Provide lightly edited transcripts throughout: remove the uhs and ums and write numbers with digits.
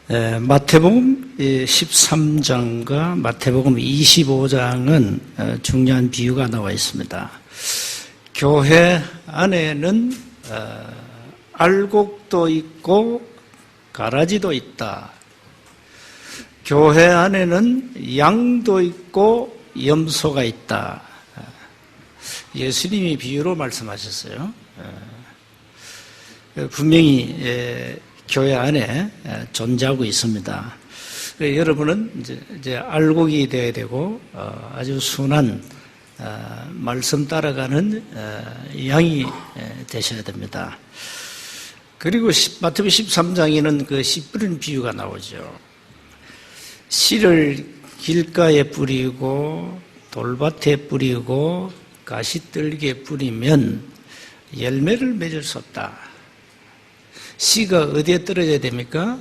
마태복음 13장과 마태복음 25장은 중요한 비유가 나와 있습니다. 교회 안에는 알곡도 있고 가라지도 있다. 교회 안에는 양도 있고 염소가 있다. 예수님이 비유로 말씀하셨어요. 분명히 교회 안에 존재하고 있습니다. 여러분은 이제 알곡이 되어야 되고 아주 순한 말씀 따라가는 양이 되셔야 됩니다. 그리고 마태복음 13장에는 그 씨 뿌리는 비유가 나오죠. 씨를 길가에 뿌리고 돌밭에 뿌리고 가시떨기에 뿌리면 열매를 맺을 수 없다. 씨가 어디에 떨어져야 됩니까?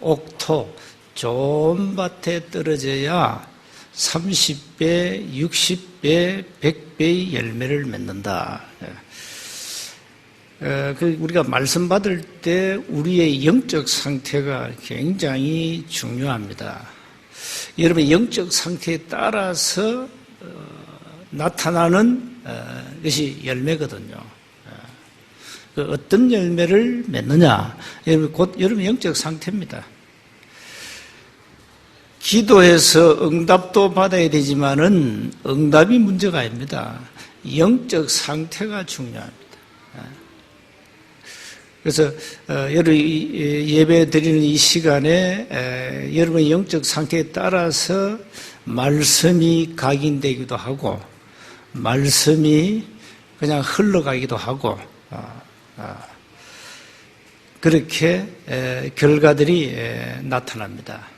옥토, 좋은 밭에 떨어져야 30배, 60배, 100배의 열매를 맺는다. 우리가 말씀 받을 때 우리의 영적 상태가 굉장히 중요합니다. 여러분의 영적 상태에 따라서 나타나는 것이 열매거든요. 어떤 열매를 맺느냐? 곧 여러분의 영적 상태입니다. 기도해서 응답도 받아야 되지만은 응답이 문제가 아닙니다. 영적 상태가 중요합니다. 그래서 여러분 예배 드리는 이 시간에 여러분의 영적 상태에 따라서 말씀이 각인되기도 하고 말씀이 그냥 흘러가기도 하고 그렇게 결과들이 나타납니다.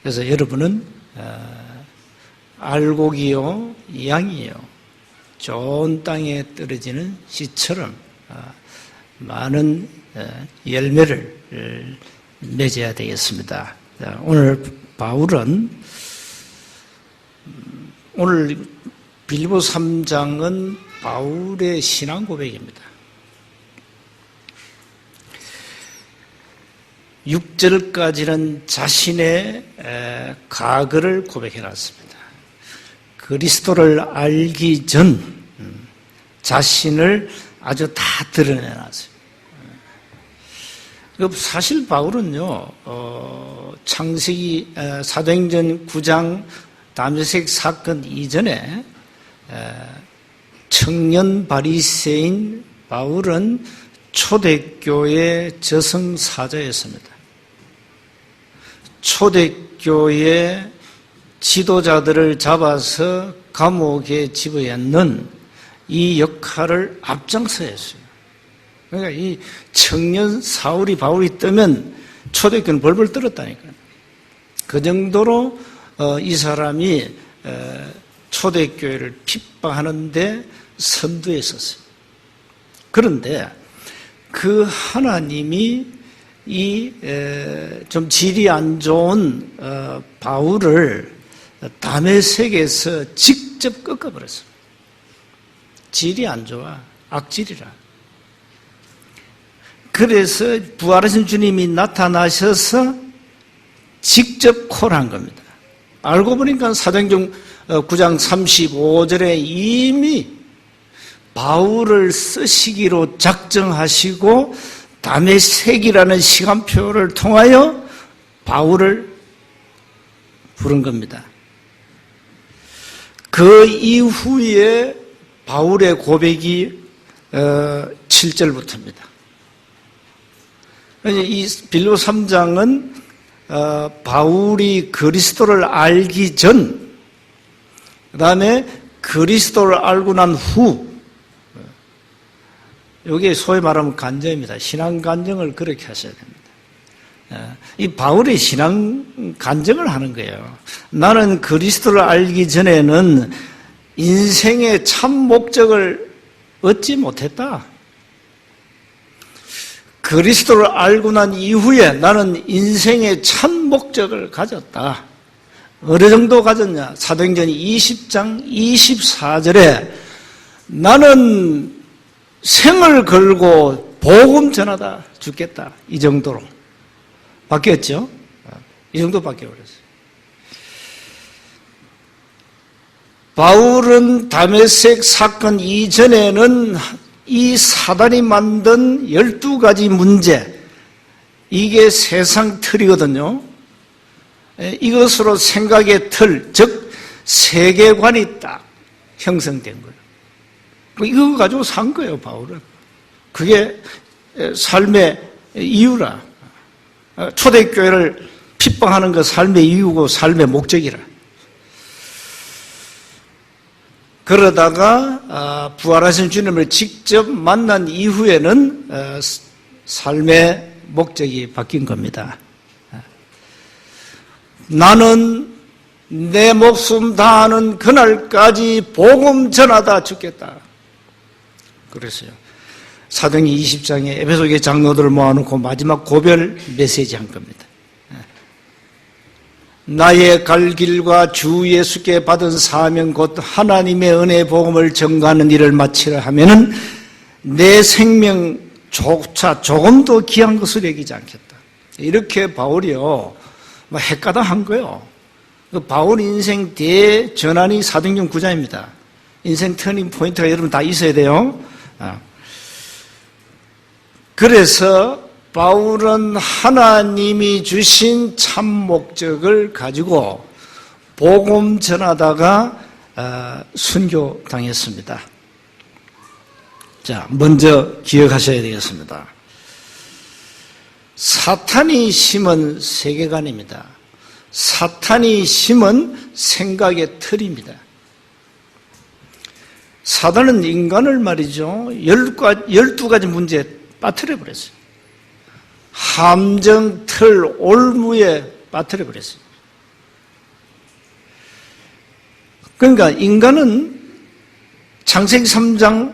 그래서 여러분은 알곡이요 양이요 좋은 땅에 떨어지는 씨처럼 많은 열매를 맺어야 되겠습니다. 오늘 바울은 오늘 빌립보 3장은 바울의 신앙 고백입니다. 6절까지는 자신의 과거를 고백해놨습니다. 그리스도를 알기 전 자신을 아주 다 드러내놨어요. 사실 바울은요, 창세기 사도행전 9장 다메섹 사건 이전에 청년 바리새인 바울은 초대교회 저승사자였습니다. 초대교회 지도자들을 잡아서 감옥에 집어넣는 이 역할을 앞장서 했어요. 그러니까 이 청년 사울이 바울이 뜨면 초대교회는 벌벌 떨었다니까요. 그 정도로 이 사람이 초대교회를 핍박하는데 선두에 섰어요. 그런데 그 하나님이 이 좀 질이 안 좋은 바울을 다메섹에서 직접 꺾어버렸어요. 질이 안 좋아. 악질이라. 그래서 부활하신 주님이 나타나셔서 직접 콜한 겁니다. 알고 보니까 사도행전 9장 35절에 이미 바울을 쓰시기로 작정하시고 다메섹이라는 시간표를 통하여 바울을 부른 겁니다. 그 이후에 바울의 고백이 7절부터입니다. 이 빌립보 3장은 바울이 그리스도를 알기 전, 그 다음에 그리스도를 알고 난 후, 이게 소위 말하면 간증입니다. 신앙 간증을 그렇게 하셔야 됩니다. 이 바울이 신앙 간증을 하는 거예요. 나는 그리스도를 알기 전에는 인생의 참 목적을 얻지 못했다. 그리스도를 알고 난 이후에 나는 인생의 참 목적을 가졌다. 어느 정도 가졌냐? 사도행전 20장 24절에 나는 생을 걸고 복음 전하다 죽겠다. 이 정도로. 바뀌었죠? 이 정도 바뀌어버렸어요. 바울은 다메섹 사건 이전에는 이 사단이 만든 12가지 문제, 이게 세상 틀이거든요. 이것으로 생각의 틀, 즉 세계관이 딱 형성된 거예요. 이거 가지고 산 거예요, 바울은. 그게 삶의 이유라. 초대교회를 핍박하는 거 삶의 이유고 삶의 목적이라. 그러다가 부활하신 주님을 직접 만난 이후에는 삶의 목적이 바뀐 겁니다. 나는 내 목숨 다하는 그날까지 복음 전하다 죽겠다. 그랬어요. 사도행전 20장에 에베소교회 장로들을 모아놓고 마지막 고별 메시지 한 겁니다. 나의 갈 길과 주 예수께 받은 사명 곧 하나님의 은혜의 복음을 전가하는 일을 마치려 하면은 내 생명조차 조금도 귀한 것을 여기지 않겠다. 이렇게 바울이요, 헷가닥한 거예요. 바울 인생 대전환이 사도행전 9장입니다. 인생 터닝 포인트가 여러분 다 있어야 돼요. 그래서 바울은 하나님이 주신 참 목적을 가지고 복음 전하다가 순교당했습니다. 자, 먼저 기억하셔야 되겠습니다. 사탄이 심은 세계관입니다. 사탄이 심은 생각의 틀입니다. 사단은 인간을 말이죠, 12가지 문제에 빠뜨려버렸어요. 함정, 틀, 올무에 빠뜨려버렸어요. 그러니까 인간은 창세기 3장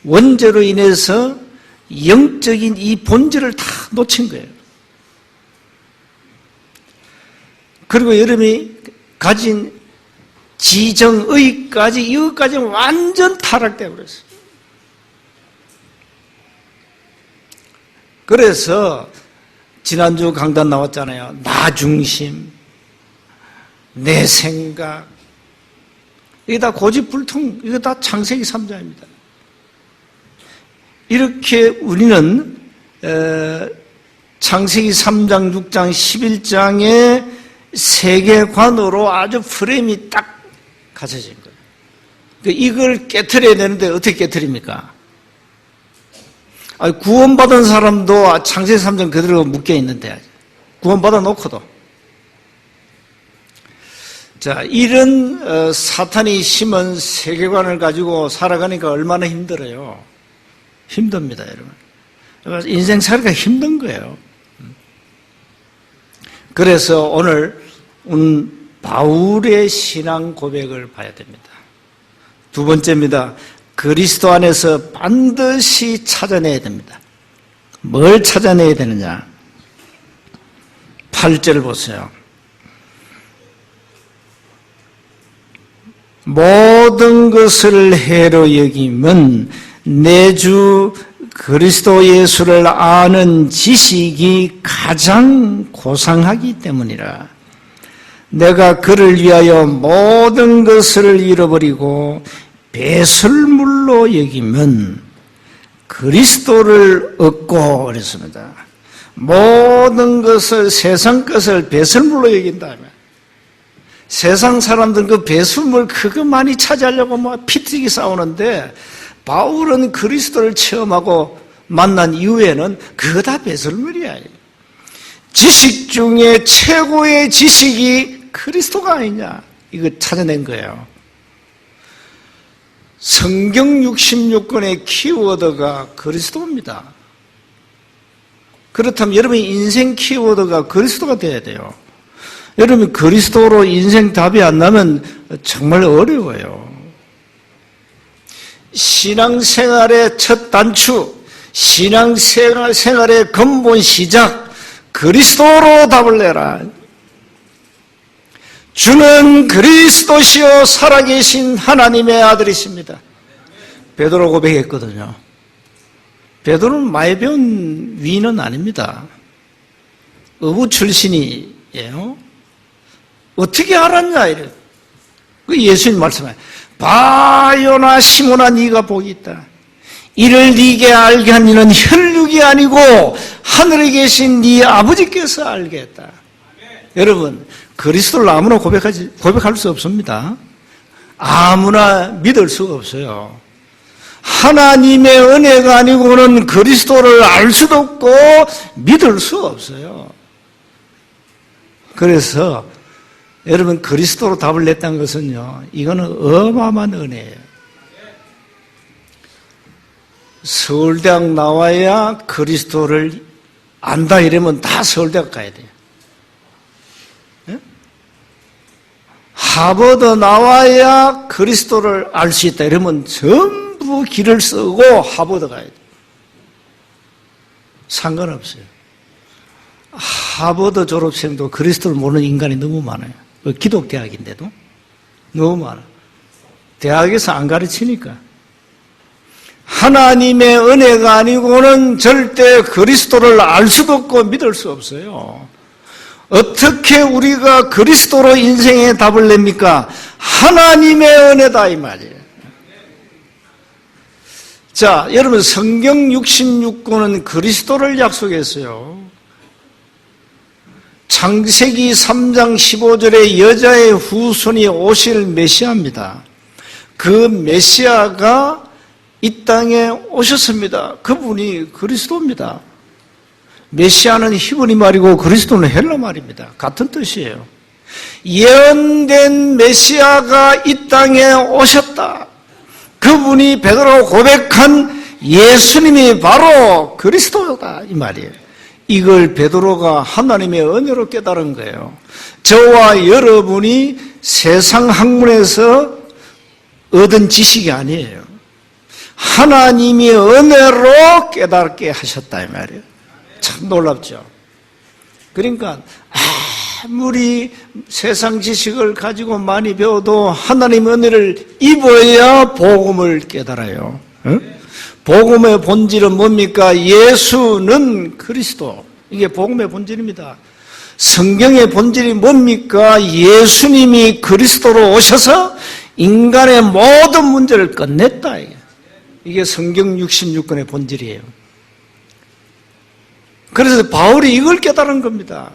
원죄로 인해서 영적인 이 본질을 다 놓친 거예요. 그리고 여러분이 가진 지정의까지, 이것까지 완전 타락되어 버렸어요. 그래서 지난주 강단 나왔잖아요. 나 중심, 내 생각, 이게 다 고집불통, 이거 다 창세기 3장입니다. 이렇게 우리는 창세기 3장, 6장, 11장의 세계관으로 아주 프레임이 딱 갖춰진 거예요. 이걸 깨트려야 되는데 어떻게 깨트립니까? 구원받은 사람도 창세기 3장 그대로 묶여 있는데, 구원받아 놓고도. 자, 이런 사탄이 심은 세계관을 가지고 살아가니까 얼마나 힘들어요. 힘듭니다, 여러분. 인생 살기가 힘든 거예요. 그래서 오늘 바울의 신앙 고백을 봐야 됩니다. 두 번째입니다. 그리스도 안에서 반드시 찾아내야 됩니다. 뭘 찾아내야 되느냐? 8절 보세요. 모든 것을 해로 여김은 내 주 그리스도 예수를 아는 지식이 가장 고상하기 때문이라. 내가 그를 위하여 모든 것을 잃어버리고 배설물로 여기면 그리스도를 얻고 그랬습니다. 모든 것을, 세상 것을 배설물로 여긴다면, 세상 사람들은 그 배설물 그거 많이 차지하려고 피튀기 싸우는데, 바울은 그리스도를 체험하고 만난 이후에는 그거 다 배설물이야. 지식 중에 최고의 지식이 그리스도가 아니냐, 이거 찾아낸 거예요. 성경 66권의 키워드가 그리스도입니다. 그렇다면 여러분의 인생 키워드가 그리스도가 돼야 돼요. 여러분 그리스도로 인생 답이 안 나면 정말 어려워요. 신앙생활의 첫 단추, 신앙생활의 근본 시작, 그리스도로 답을 내라. 주는 그리스도시요 살아계신 하나님의 아들이십니다. 베드로 고백했거든요. 베드로는 많이 배운 위인은 아닙니다. 어부 출신이에요. 어떻게 알았냐 이래. 그 예수님 말씀해. 바요나 시몬아 네가 복이 있다. 이를 네게 알게 한 이는 혈육이 아니고 하늘에 계신 네 아버지께서 알게 했다. 여러분, 그리스도를 아무나 고백할 수 없습니다. 아무나 믿을 수가 없어요. 하나님의 은혜가 아니고는 그리스도를 알 수도 없고 믿을 수 없어요. 그래서 여러분, 그리스도로 답을 냈다는 것은요, 이거는 어마어마한 은혜예요. 서울대학 나와야 그리스도를 안다 이러면 다 서울대학 가야 돼요. 예? 하버드 나와야 그리스도를 알 수 있다 이러면 전부 길을 쓰고 하버드 가야 돼요. 상관없어요. 하버드 졸업생도 그리스도를 모르는 인간이 너무 많아요. 기독대학인데도 너무 많아. 대학에서 안 가르치니까. 하나님의 은혜가 아니고는 절대 그리스도를 알 수도 없고 믿을 수 없어요. 어떻게 우리가 그리스도로 인생의 답을 냅니까? 하나님의 은혜다 이 말이에요. 자, 여러분, 성경 66권은 그리스도를 약속했어요. 창세기 3장 15절에 여자의 후손이 오실 메시아입니다. 그 메시아가 이 땅에 오셨습니다. 그분이 그리스도입니다. 메시아는 히브리 말이고 그리스도는 헬라 말입니다. 같은 뜻이에요. 예언된 메시아가 이 땅에 오셨다. 그분이 베드로가 고백한 예수님이 바로 그리스도다 이 말이에요. 이걸 베드로가 하나님의 은혜로 깨달은 거예요. 저와 여러분이 세상 학문에서 얻은 지식이 아니에요. 하나님이 은혜로 깨닫게 하셨다 이 말이에요. 참 놀랍죠. 그러니까 아무리 세상 지식을 가지고 많이 배워도 하나님의 은혜를 입어야 복음을 깨달아요. 복음의 본질은 뭡니까? 예수는 그리스도. 이게 복음의 본질입니다. 성경의 본질이 뭡니까? 예수님이 그리스도로 오셔서 인간의 모든 문제를 끝냈다. 이게 성경 66권의 본질이에요. 그래서 바울이 이걸 깨달은 겁니다.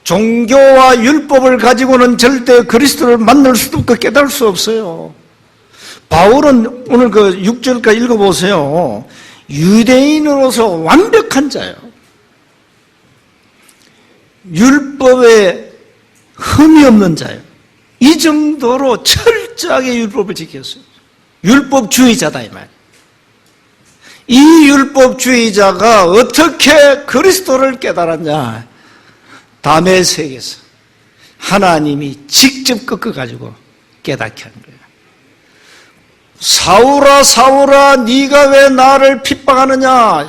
종교와 율법을 가지고는 절대 그리스도를 만날 수도 없고 깨달을 수 없어요. 바울은 오늘 그 6절까지 읽어보세요. 유대인으로서 완벽한 자요. 율법에 흠이 없는 자요. 이 정도로 철저하게 율법을 지켰어요. 율법주의자다 이 말. 이 율법주의자가 어떻게 그리스도를 깨달았냐? 다메섹에서 하나님이 직접 꺾어가지고 깨닫게 한 거예요. 사울아 사울아 네가 왜 나를 핍박하느냐?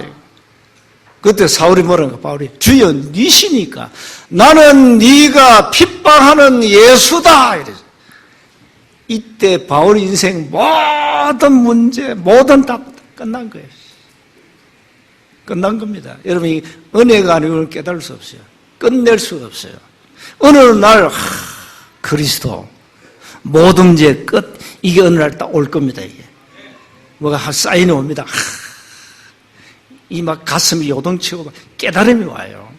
그때 사울이 뭐라고? 바울이 주여 니시니까 나는 네가 핍박하는 예수다. 이래서 이때 바울 인생 모든 문제 모든 답 끝난 거예요. 끝난 겁니다. 여러분, 이 은혜가 아니고는 깨달을 수 없어요. 끝낼 수가 없어요. 어느 날 그리스도 모든 문제 끝. 이게 어느 날 딱 올 겁니다. 이게 뭐가 사인이 옵니다. 이 막 가슴이 요동치고 깨달음이 와요.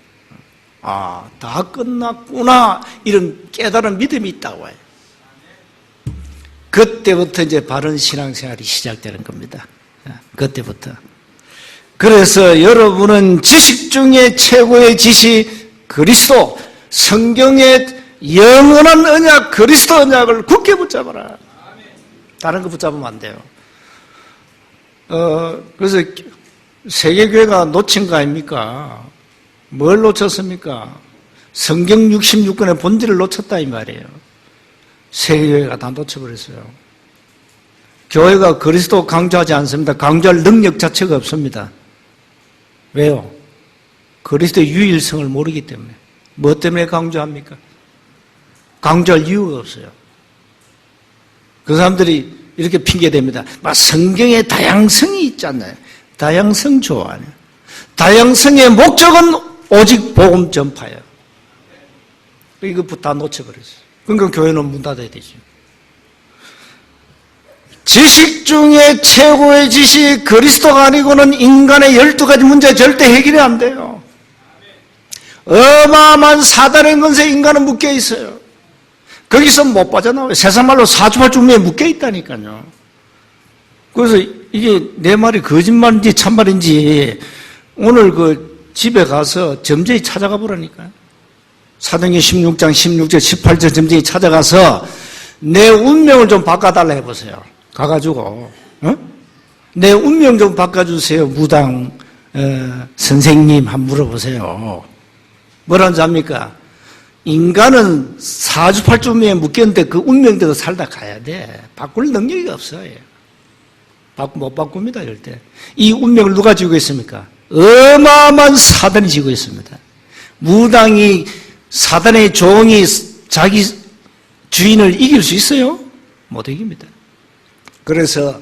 아, 다 끝났구나. 이런 깨달은 믿음이 있다고 해요. 그때부터 이제 바른 신앙생활이 시작되는 겁니다. 그때부터. 그래서 여러분은 지식 중에 최고의 지식 그리스도, 성경의 영원한 언약 그리스도 언약을 굳게 붙잡아라. 다른 거 붙잡으면 안 돼요. 그래서 세계교회가 놓친 거 아닙니까? 뭘 놓쳤습니까? 성경 66권의 본질을 놓쳤다 이 말이에요. 세계교회가 다 놓쳐버렸어요. 교회가 그리스도 강조하지 않습니다. 강조할 능력 자체가 없습니다. 왜요? 그리스도의 유일성을 모르기 때문에. 뭐 때문에 강조합니까? 강조할 이유가 없어요. 그 사람들이 이렇게 핑계댑니다. 막 성경에 다양성이 있잖아요. 다양성 좋아하네. 다양성의 목적은 오직 복음 전파예요. 이거 다 놓쳐버렸어요. 그러니까 교회는 문 닫아야 되죠. 지식 중에 최고의 지식 그리스도가 아니고는 인간의 12가지 문제 절대 해결이 안 돼요. 어마어마한 사단의 건세에 인간은 묶여 있어요. 거기서 못 빠져나와요. 세상 말로 사주팔중미에 묶여 있다니까요. 그래서 이게 내 말이 거짓말인지 참말인지 오늘 그 집에 가서 점쟁이 찾아가 보라니까요. 사도행전 16장 16절 18절 점쟁이 찾아가서 내 운명을 좀 바꿔달라 해보세요. 가가지고 내 운명 좀 바꿔주세요. 무당 선생님 한번 물어보세요. 뭐라는지 압니까? 인간은 사주팔중미에 묶였는데 그 운명대로 살다 가야 돼. 바꿀 능력이 없어요. 못 바꿉니다. 절대. 이 운명을 누가 쥐고 있습니까? 어마어마한 사단이 쥐고 있습니다. 무당이 사단의 종이 자기 주인을 이길 수 있어요? 못 이깁니다. 그래서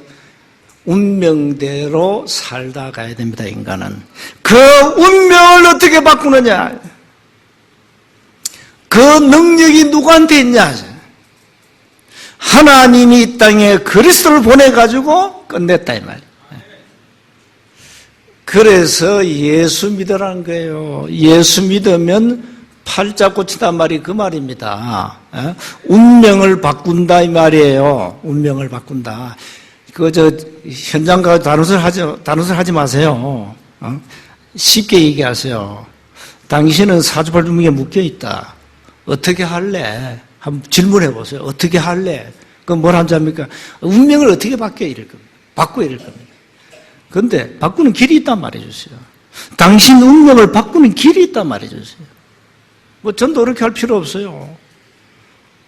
운명대로 살다 가야 됩니다. 인간은. 그 운명을 어떻게 바꾸느냐? 그 능력이 누구한테 있냐? 하나님이 이 땅에 그리스도를 보내가지고 끝냈다 이 말이에요. 그래서 예수 믿으라는 거예요. 예수 믿으면 팔자 꽂힌단 말이 그 말입니다. 운명을 바꾼다 이 말이에요. 운명을 바꾼다. 현장 가서 다른 소리 하지 마세요. 쉽게 얘기하세요. 당신은 사주팔중미에 묶여 있다. 어떻게 할래? 한번 질문해 보세요. 어떻게 할래? 그럼 뭘 하는지 압니까? 운명을 어떻게 바꿔 이럴 겁니다. 바꿔 이럴 겁니다. 그런데 바꾸는 길이 있단 말해주세요. 당신 운명을 바꾸는 길이 있단 말해주세요. 뭐 전도 그렇게 할 필요 없어요.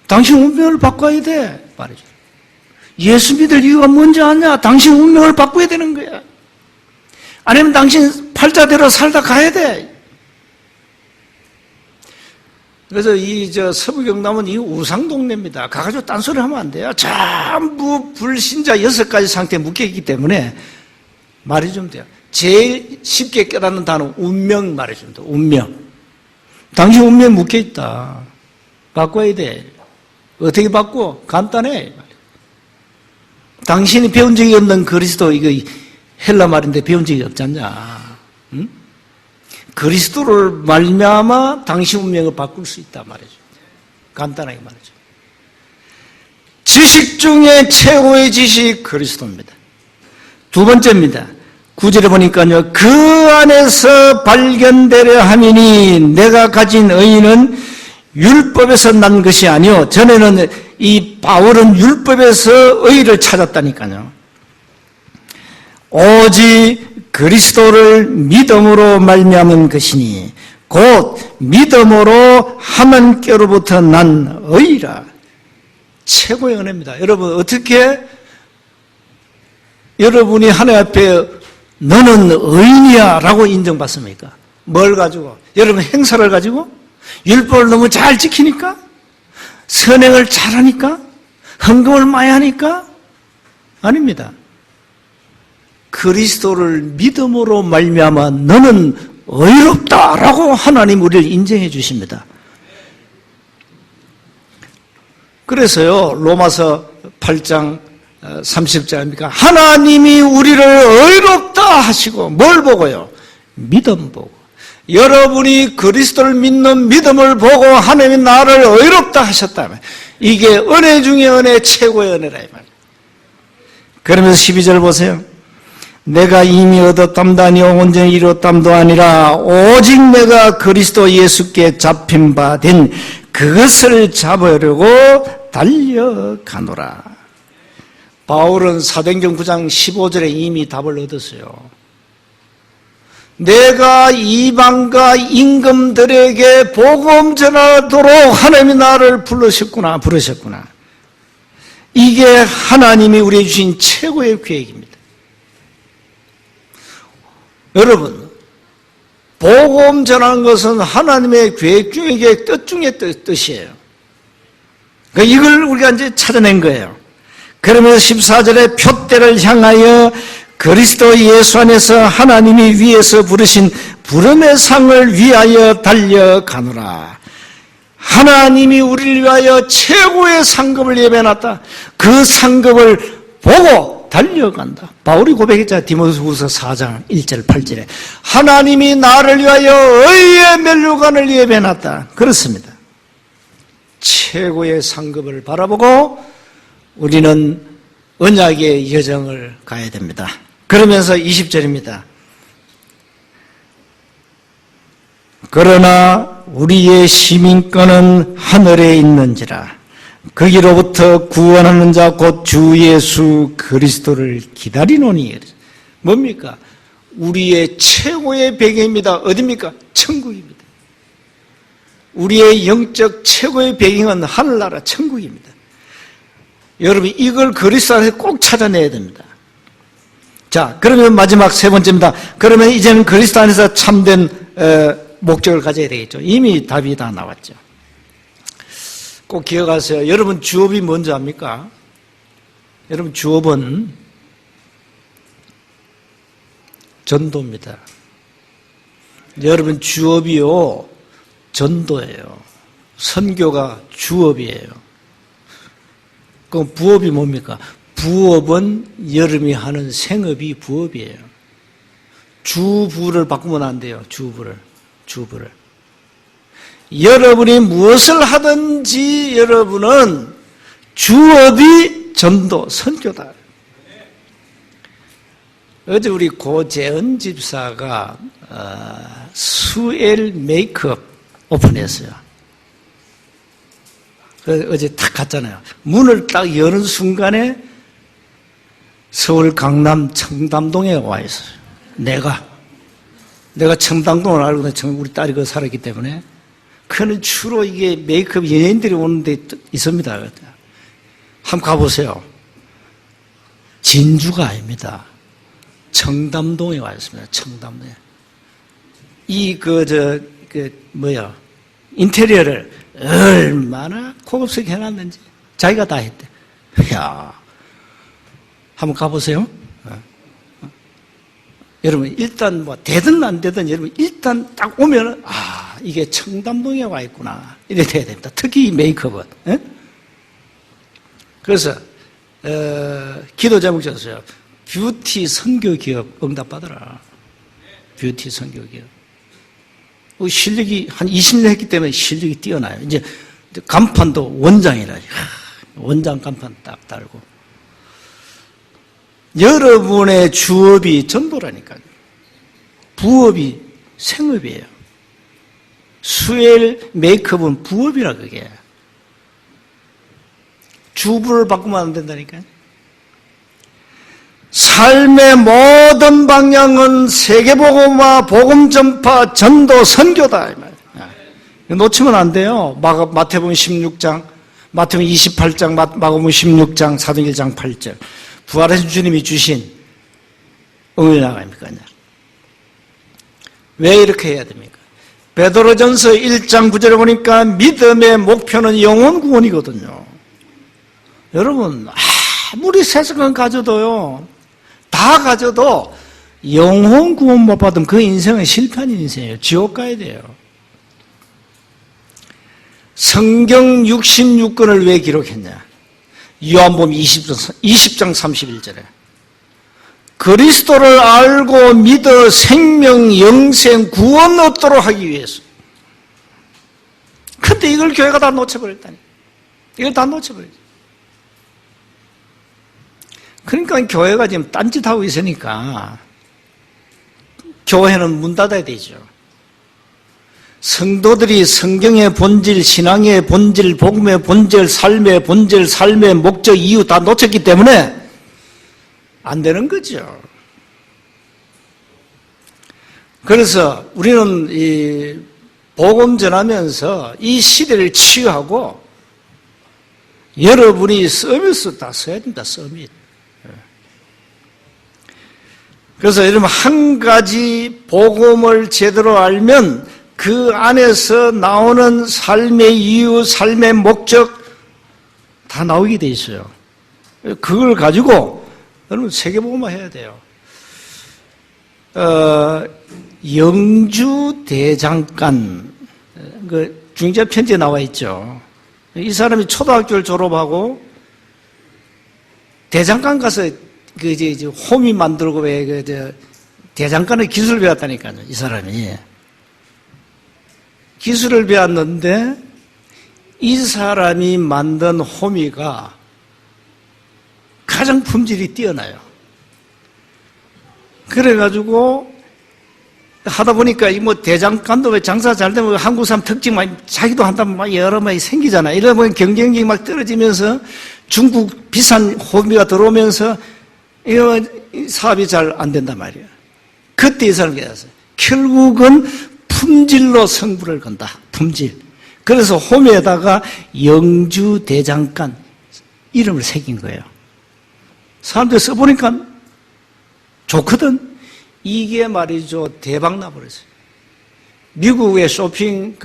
당신 운명을 바꿔야 돼 말해줘요. 예수 믿을 이유가 뭔지 아냐? 당신 운명을 바꿔야 되는 거야. 아니면 당신 팔자대로 살다 가야 돼. 그래서 서부경남은 이 우상동네입니다. 가가지고 딴소리 하면 안 돼요. 전부 불신자 6가지 상태에 묶여있기 때문에 말해주면 돼요. 제일 쉽게 깨닫는 단어 운명 말해줍니다. 운명. 당신 운명에 묶여있다. 바꿔야 돼. 어떻게 바꿔? 간단해. 당신이 배운 적이 없는 그리스도, 이거 헬라 말인데 배운 적이 없지 않냐? 응? 그리스도를 말미암아 당신 운명을 바꿀 수 있다 말이죠. 간단하게 말이죠. 지식 중에 최고의 지식 그리스도입니다. 두 번째입니다. 9절에 보니까요. 그 안에서 발견되려 함이니 내가 가진 의의는 율법에서 난 것이 아니요. 전에는 이 바울은 율법에서 의의를 찾았다니까요. 오직 그리스도를 믿음으로 말미암은 것이니 곧 믿음으로 하나님께로부터 난 의라. 최고의 은혜입니다. 여러분 어떻게 여러분이 하나님 앞에 너는 의인이야 라고 인정받습니까? 뭘 가지고? 여러분 행사를 가지고? 율법을 너무 잘 지키니까? 선행을 잘하니까? 헌금을 많이 하니까? 아닙니다. 그리스도를 믿음으로 말미암아 너는 의롭다라고 하나님 우리를 인정해 주십니다. 그래서요 로마서 8장 30절입니까? 하나님이 우리를 의롭다 하시고 뭘 보고요? 믿음 보고. 여러분이 그리스도를 믿는 믿음을 보고 하나님이 나를 의롭다 하셨다면 이게 은혜 중에 은혜 최고의 은혜라 이 말이에요. 그러면서 12절 보세요. 내가 이미 얻었담도 아니요 온전히 이뤘담도 아니라 오직 내가 그리스도 예수께 잡힌 바 된 그것을 잡으려고 달려가노라. 바울은 사도행전 9장 15절에 이미 답을 얻었어요. 내가 이방과 임금들에게 복음 전하도록 하나님이 나를 부르셨구나. 이게 하나님이 우리에게 주신 최고의 계획입니다. 여러분, 복음 전하는 것은 하나님의 계획 중에 뜻 중의 뜻이에요. 이걸 우리가 이제 찾아낸 거예요. 그러면서 14절에 표대를 향하여 그리스도 예수 안에서 하나님이 위에서 부르신 부름의 상을 위하여 달려가노라. 하나님이 우리를 위하여 최고의 상급을 예배해놨다. 그 상급을 보고 달려간다. 바울이 고백했잖아요. 디모데후서 4장 1절 8절에 하나님이 나를 위하여 의의 면류관을 예배해놨다. 그렇습니다. 최고의 상급을 바라보고 우리는 언약의 여정을 가야 됩니다. 그러면서 20절입니다. 그러나 우리의 시민권은 하늘에 있는지라 거기로부터 구원하는 자 곧 주 예수 그리스도를 기다리노니. 뭡니까? 우리의 최고의 배경입니다. 어디입니까? 천국입니다. 우리의 영적 최고의 배경은 하늘나라 천국입니다. 여러분 이걸 그리스도 안에서 꼭 찾아내야 됩니다. 자, 그러면 마지막 세 번째입니다. 그러면 이제는 그리스도 안에서 참된 목적을 가져야 되겠죠. 이미 답이 다 나왔죠. 꼭 기억하세요. 여러분 주업이 뭔지 압니까? 여러분 주업은 전도입니다. 여러분 주업이요 전도예요. 선교가 주업이에요. 그럼 부업이 뭡니까? 부업은 여러분이 하는 생업이 부업이에요. 주부를 바꾸면 안 돼요. 주부를. 여러분이 무엇을 하든지 여러분은 주업이 전도, 선교다. 어제 우리 고재은 집사가 수엘 메이크업 오픈했어요. 어제 딱 갔잖아요. 문을 딱 여는 순간에 서울 강남 청담동에 와 있어요. 내가 청담동을 알고 우리 딸이 그 살았기 때문에 그는 주로 이게 메이크업 연예인들이 오는 데 있습니다. 한번 가보세요. 진주가 아닙니다. 청담동에 와 있습니다. 청담동에. 인테리어를 얼마나 고급스럽게 해놨는지 자기가 다 했대. 이야. 한번 가보세요. 여러분, 일단 되든 안 되든 여러분, 일단 딱 오면은, 이게 청담동에 와 있구나. 이래 돼야 됩니다. 특히 이 메이크업은. 에? 그래서, 기도 제목 줬어요. 뷰티 선교 기업 응답받아라. 뷰티 선교 기업. 실력이 한 20년 했기 때문에 실력이 뛰어나요. 이제 간판도 원장이라. 원장 간판 딱 달고. 여러분의 주업이 전도라니까요. 부업이 생업이에요. 수엘 메이크업은 부업이라 그게. 주부를 바꾸면 안 된다니까요. 삶의 모든 방향은 세계복음화, 복음 전파, 전도, 선교다. 이 말이에요. 놓치면 안 돼요. 마태복음 16장, 마태복음 28장, 마가복음 16장, 사도행 1장 8절. 부활하신 주님이 주신 응답 아닙니까? 왜 이렇게 해야 됩니까? 베드로전서 1장 9절에 보니까 믿음의 목표는 영혼 구원이거든요. 여러분 아무리 세상을 가져도요, 다 가져도 영혼 구원 못 받으면 그 인생은 실패한 인생이에요. 지옥 가야 돼요. 성경 66권을 왜 기록했냐? 요한복음 20장 31절에 그리스도를 알고 믿어 생명, 영생, 구원 얻도록 하기 위해서. 근데 이걸 교회가 다 놓쳐버렸다니. 이걸 다 놓쳐버렸죠. 그러니까 교회가 지금 딴짓하고 있으니까 교회는 문 닫아야 되죠. 성도들이 성경의 본질, 신앙의 본질, 복음의 본질, 삶의 본질, 삶의 목적, 이유 다 놓쳤기 때문에 안 되는 거죠. 그래서 우리는 이 복음 전하면서 이 시대를 치유하고 여러분이 서밋을 다 써야 된다, 서밋. 그래서 여러분 한 가지 복음을 제대로 알면 그 안에서 나오는 삶의 이유, 삶의 목적 다 나오게 돼 있어요. 그걸 가지고 여러분 세계복음화 해야 돼요. 영주 대장간, 그 중재 편지에 나와 있죠. 이 사람이 초등학교를 졸업하고 대장간 가서 이제 호미 만들고 대장간의 기술을 배웠다니까요. 이 사람이 기술을 배웠는데 이 사람이 만든 호미가 가장 품질이 뛰어나요. 그래가지고 하다 보니까 이 대장간도 왜 장사 잘 되면 한국 사람 특징 많이 자기도 한다면 막 여러 마리 생기잖아요. 이러다 보면 경쟁력이 막 떨어지면서 중국 비싼 호미가 들어오면서 이거 사업이 잘 안 된단 말이에요. 그때 이 사람이 깨달았어요. 결국은 품질로 승부를 건다. 품질. 그래서 호미에다가 영주 대장간 이름을 새긴 거예요. 사람들이 써보니까 좋거든. 이게 말이죠. 대박 나버렸어요. 미국의 쇼핑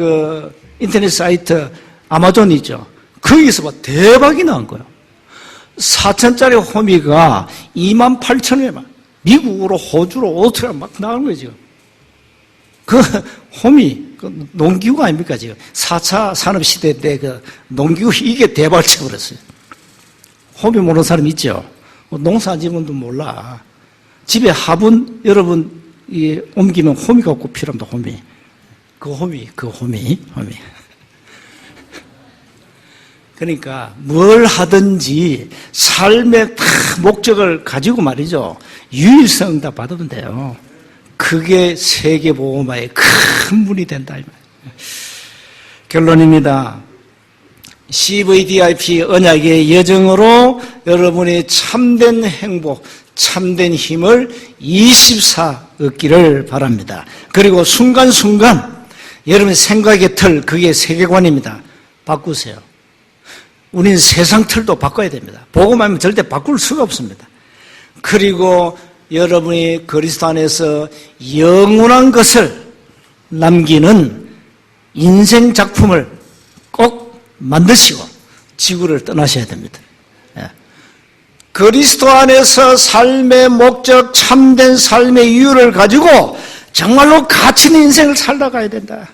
인터넷 사이트 아마존 있죠. 거기서 막 대박이 난 거예요. 4,000짜리 호미가 28,000원에 미국으로 호주로 오토로 막 나가는 거예요, 지금. 그 호미, 농기구 아닙니까, 지금. 4차 산업시대 때 농기구 이게 대박을 쳐버렸어요. 호미 모르는 사람 있죠? 농사 지은 분도 몰라. 집에 화분, 여러분, 옮기면 호미가 꼭 필요합니다, 호미. 호미. 그러니까 뭘 하든지 삶의 다 목적을 가지고 말이죠. 유일성다 받으면 돼요. 그게 세계보호마의 큰 문이 된다. 이 말이에요. 결론입니다. CVDIP 언약의 여정으로 여러분의 참된 행복, 참된 힘을 24 얻기를 바랍니다. 그리고 순간순간 여러분 생각의 틀, 그게 세계관입니다. 바꾸세요. 우리는 세상 틀도 바꿔야 됩니다. 복음하면 절대 바꿀 수가 없습니다. 그리고 여러분이 그리스도 안에서 영원한 것을 남기는 인생 작품을 꼭 만드시고 지구를 떠나셔야 됩니다. 그리스도 안에서 삶의 목적, 참된 삶의 이유를 가지고 정말로 가치 있는 인생을 살다 가야 된다.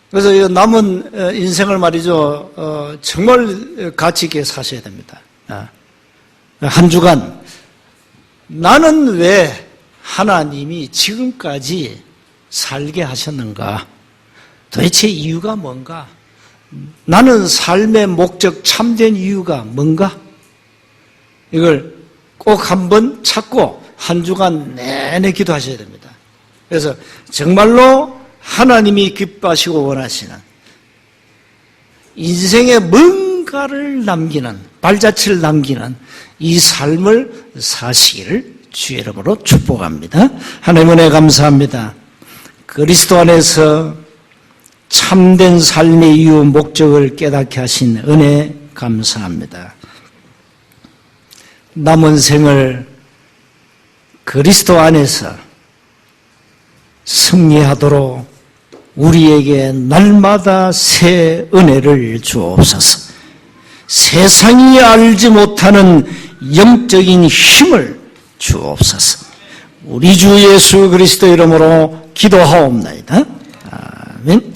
그래서 남은 인생을 말이죠, 정말 가치 있게 사셔야 됩니다. 한 주간 나는 왜 하나님이 지금까지 살게 하셨는가? 도대체 이유가 뭔가? 나는 삶의 목적, 참된 이유가 뭔가? 이걸 꼭 한번 찾고 한 주간 내내 기도하셔야 됩니다. 그래서 정말로 하나님이 기뻐하시고 원하시는 인생에 뭔가를 남기는, 발자취를 남기는 이 삶을 사시기를 주의 이름으로 축복합니다. 하나님 은혜 감사합니다. 그리스도 안에서 참된 삶의 이유, 목적을 깨닫게 하신 은혜 감사합니다. 남은 생을 그리스도 안에서 승리하도록 우리에게 날마다 새 은혜를 주옵소서. 세상이 알지 못하는 영적인 힘을 주옵소서. 우리 주 예수 그리스도 이름으로 기도하옵나이다. 아멘.